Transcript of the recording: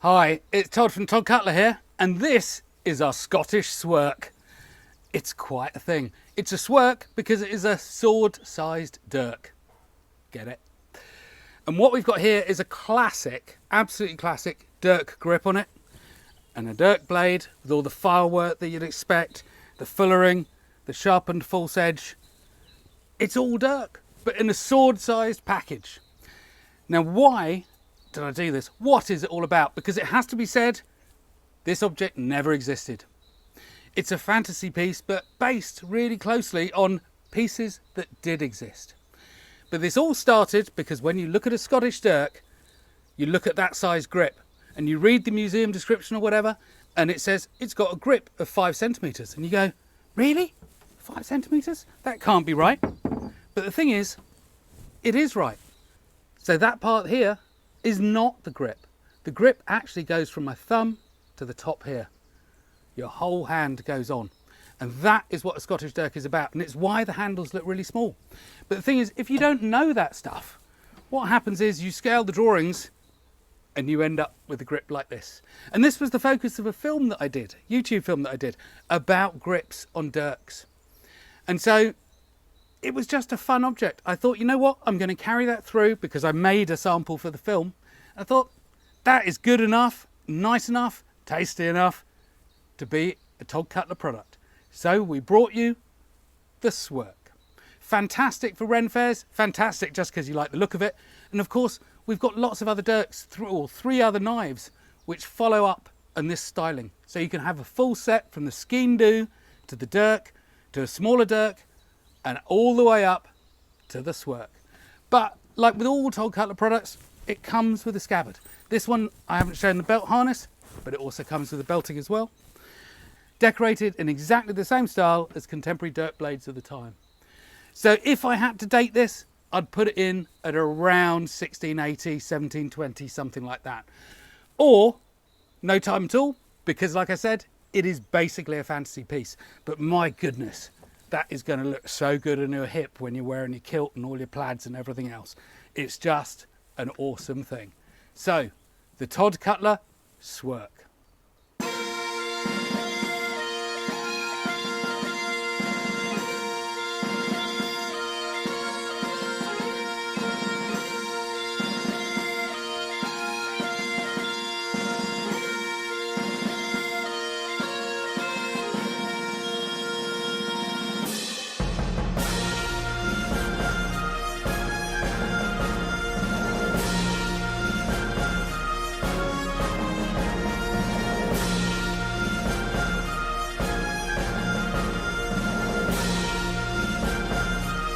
Hi, it's Todd from Todd Cutler here, and this is our Scottish Swirk. It's quite a thing. It's a Swirk because it is a sword-sized Dirk. Get it? And what we've got here is a classic, absolutely classic Dirk grip on it, and a Dirk blade with all the file work that you'd expect, the fullering, the sharpened false edge. It's all Dirk, but in a sword-sized package. Now, why did I do this? What is it all about? Because it has to be said, this object never existed. It's a fantasy piece, but based really closely on pieces that did exist. But this all started because when you look at a Scottish Dirk, you look at that size grip and you read the museum description or whatever, and it says it's got a grip of 5 centimetres. And you go, really? 5 centimetres? That can't be right. But the thing is, it is right. So that part here is not the grip. The grip actually goes from my thumb to the top here. Your whole hand goes on. And that is what a Scottish Dirk is about. And it's why the handles look really small. But the thing is, if you don't know that stuff, what happens is you scale the drawings and you end up with a grip like this. And this was the focus of a film that I did, YouTube film that I did, about grips on Dirks. And so it was just a fun object. I thought, you know what? I'm going to carry that through because I made a sample for the film. I thought that is good enough, nice enough, tasty enough to be a Todd Cutler product. So we brought you the Swirk. Fantastic for Ren fairs, fantastic just because you like the look of it. And of course, we've got lots of other Dirks, or 3 other knives, which follow up on this styling. So you can have a full set from the Skeen Do to the Dirk, to a smaller Dirk, and all the way up to the Swirk. But like with all Todd Cutler products, it comes with a scabbard. This one, I haven't shown the belt harness, but it also comes with the belting as well. Decorated in exactly the same style as contemporary Dirk blades of the time. So if I had to date this, I'd put it in at around 1680, 1720, something like that. Or no time at all, because like I said, it is basically a fantasy piece. But my goodness, that is going to look so good on your hip when you're wearing your kilt and all your plaids and everything else. It's just an awesome thing. So, the Todd Cutler Swirk.